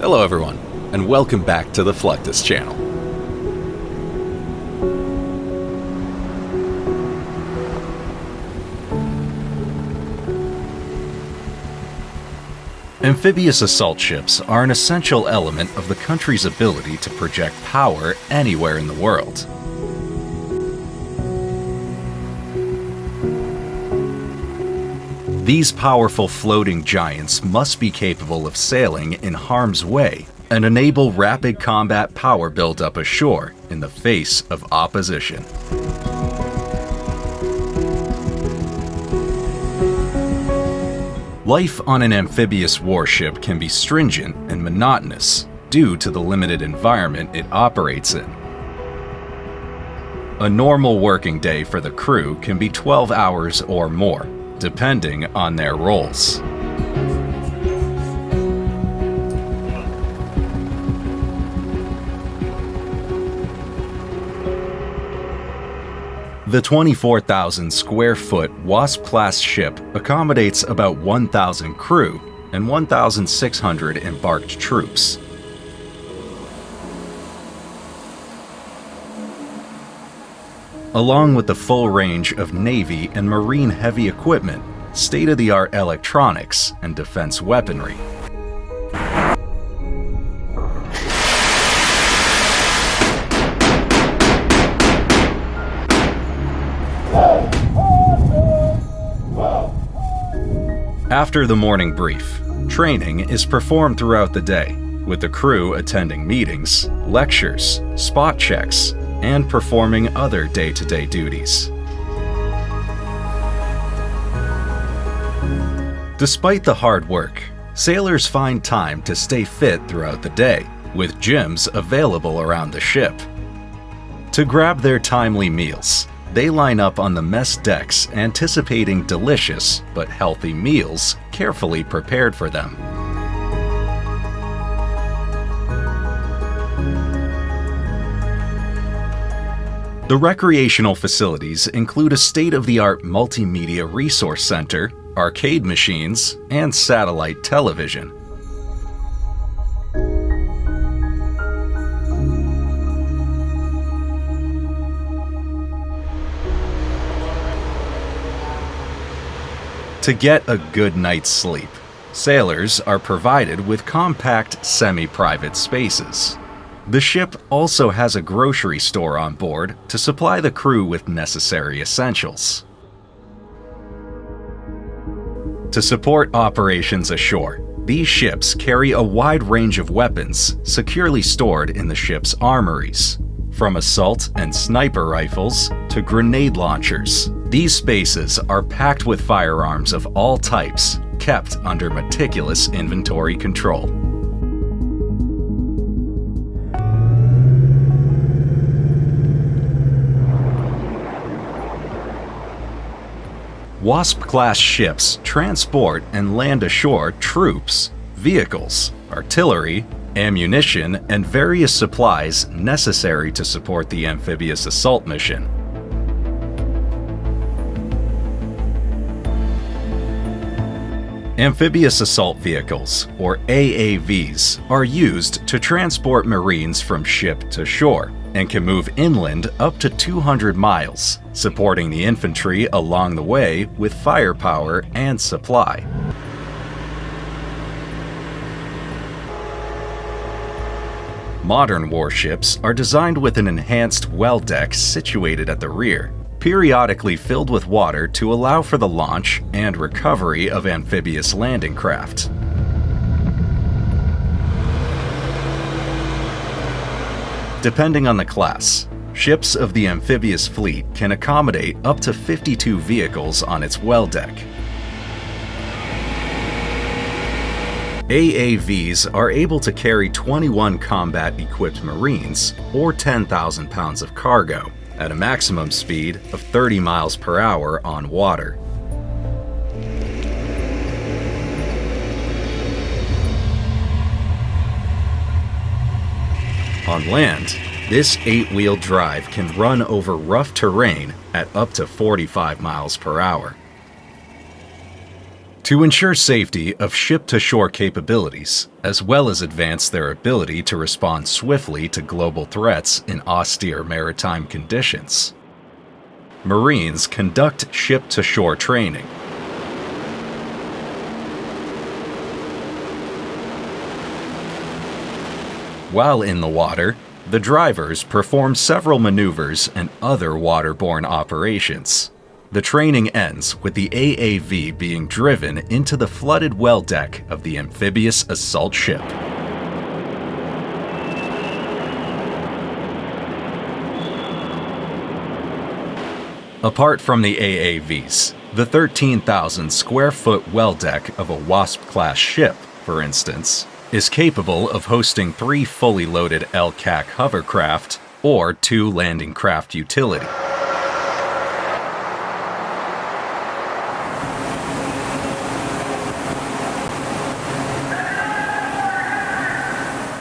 Hello everyone, and welcome back to the Fluctus channel. Amphibious assault ships are an essential element of the country's ability to project power anywhere in the world. These powerful floating giants must be capable of sailing in harm's way and enable rapid combat power buildup ashore in the face of opposition. Life on an amphibious warship can be stringent and monotonous due to the limited environment it operates in. A normal working day for the crew can be 12 hours or more, depending on their roles. The 24,000 square foot Wasp-class ship accommodates about 1,000 crew and 1,600 embarked troops. Along with the full range of Navy and Marine heavy equipment, state-of-the-art electronics, and defense weaponry. After the morning brief, training is performed throughout the day, with the crew attending meetings, lectures, spot checks, and performing other day-to-day duties. Despite the hard work, sailors find time to stay fit throughout the day, with gyms available around the ship. To grab their timely meals, they line up on the mess decks anticipating delicious but healthy meals carefully prepared for them. The recreational facilities include a state-of-the-art multimedia resource center, arcade machines, and satellite television. To get a good night's sleep, sailors are provided with compact semi-private spaces. The ship also has a grocery store on board to supply the crew with necessary essentials. To support operations ashore, these ships carry a wide range of weapons securely stored in the ship's armories. From assault and sniper rifles to grenade launchers, these spaces are packed with firearms of all types, kept under meticulous inventory control. Wasp-class ships transport and land ashore troops, vehicles, artillery, ammunition, and various supplies necessary to support the amphibious assault mission. Amphibious assault vehicles, or AAVs, are used to transport Marines from ship to shore and can move inland up to 200 miles, supporting the infantry along the way with firepower and supply. Modern warships are designed with an enhanced well deck situated at the rear, periodically filled with water to allow for the launch and recovery of amphibious landing craft. Depending on the class, ships of the amphibious fleet can accommodate up to 52 vehicles on its well deck. AAVs are able to carry 21 combat-equipped Marines or 10,000 pounds of cargo at a maximum speed of 30 miles per hour on water. On land, this 8-wheel drive can run over rough terrain at up to 45 miles per hour. To ensure safety of ship-to-shore capabilities, as well as advance their ability to respond swiftly to global threats in austere maritime conditions, Marines conduct ship-to-shore training. While in the water, the drivers perform several maneuvers and other waterborne operations. The training ends with the AAV being driven into the flooded well deck of the amphibious assault ship. Apart from the AAVs, the 13,000 square foot well deck of a Wasp-class ship, for instance, is capable of hosting 3 fully loaded LCAC hovercraft or 2 landing craft utility.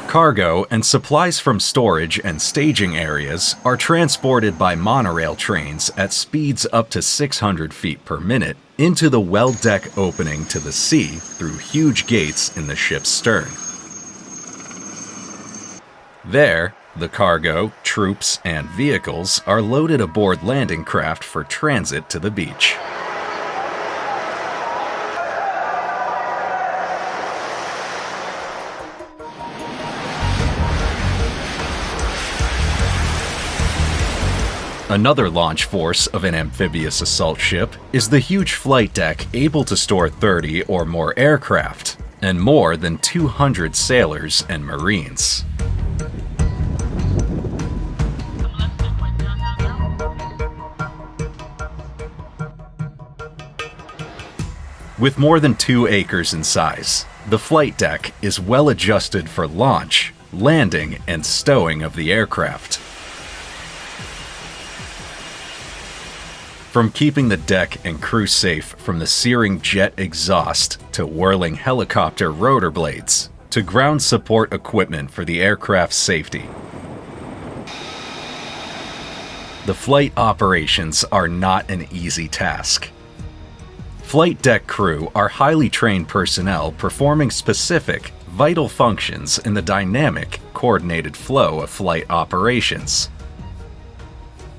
Cargo and supplies from storage and staging areas are transported by monorail trains at speeds up to 600 feet per minute into the well deck opening to the sea through huge gates in the ship's stern. There, the cargo, troops, and vehicles are loaded aboard landing craft for transit to the beach. Another launch force of an amphibious assault ship is the huge flight deck able to store 30 or more aircraft and more than 200 sailors and Marines. With more than 2 acres in size, the flight deck is well adjusted for launch, landing, and stowing of the aircraft. From keeping the deck and crew safe from the searing jet exhaust to whirling helicopter rotor blades to ground support equipment for the aircraft's safety. The flight operations are not an easy task. Flight deck crew are highly trained personnel performing specific, vital functions in the dynamic, coordinated flow of flight operations.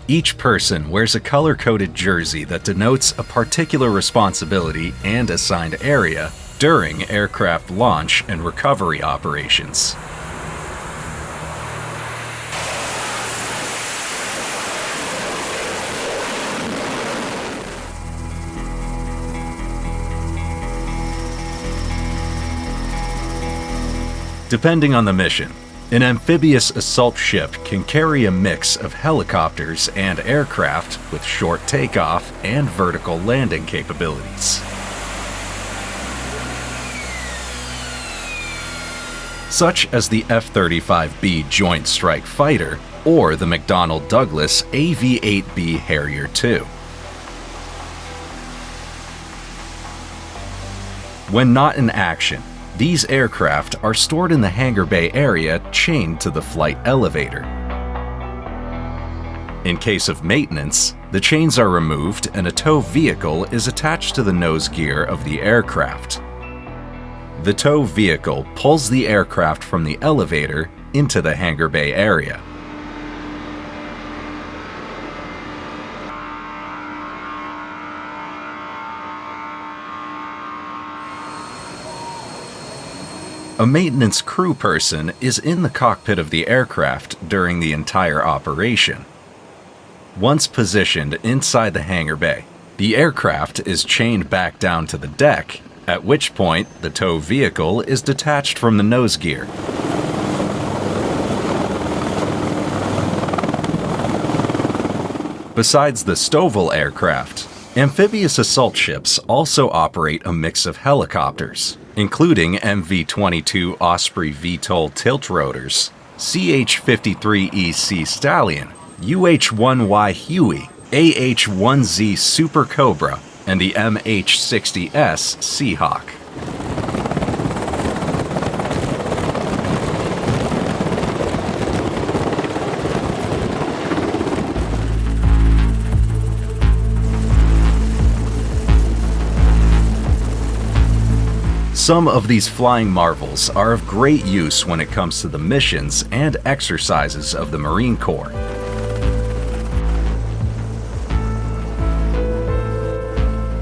Each person wears a color-coded jersey that denotes a particular responsibility and assigned area during aircraft launch and recovery operations. Depending on the mission, an amphibious assault ship can carry a mix of helicopters and aircraft with short takeoff and vertical landing capabilities. Such as the F-35B Joint Strike Fighter or the McDonnell Douglas AV-8B Harrier II. When not in action, these aircraft are stored in the hangar bay area chained to the flight elevator. In case of maintenance, the chains are removed and a tow vehicle is attached to the nose gear of the aircraft. The tow vehicle pulls the aircraft from the elevator into the hangar bay area. A maintenance crew person is in the cockpit of the aircraft during the entire operation. Once positioned inside the hangar bay, the aircraft is chained back down to the deck, at which point the tow vehicle is detached from the nose gear. Besides the STOVL aircraft, amphibious assault ships also operate a mix of helicopters, including MV-22 Osprey VTOL tilt rotors, CH-53EC Stallion, UH-1Y Huey, AH-1Z Super Cobra, and the MH-60S Seahawk. Some of these flying marvels are of great use when it comes to the missions and exercises of the Marine Corps.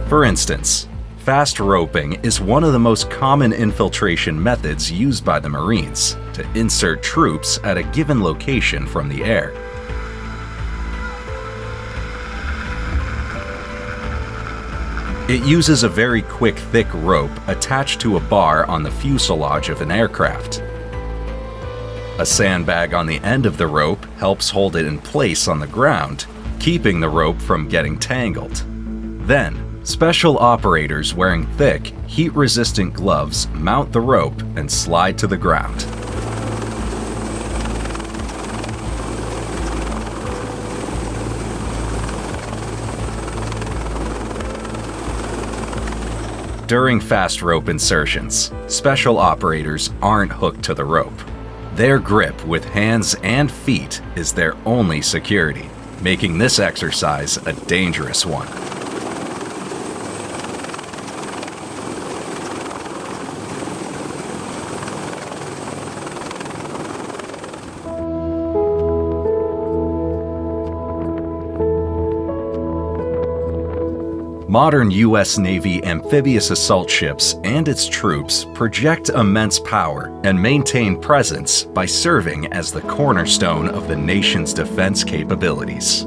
For instance, fast roping is one of the most common infiltration methods used by the Marines to insert troops at a given location from the air. It uses a very quick, thick rope attached to a bar on the fuselage of an aircraft. A sandbag on the end of the rope helps hold it in place on the ground, keeping the rope from getting tangled. Then, special operators wearing thick, heat-resistant gloves mount the rope and slide to the ground. During fast rope insertions, special operators aren't hooked to the rope. Their grip with hands and feet is their only security, making this exercise a dangerous one. Modern U.S. Navy amphibious assault ships and its troops project immense power and maintain presence by serving as the cornerstone of the nation's defense capabilities.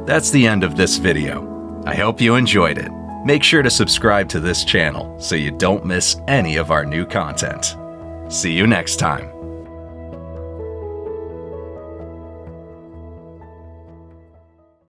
That's the end of this video. I hope you enjoyed it. Make sure to subscribe to this channel so you don't miss any of our new content. See you next time.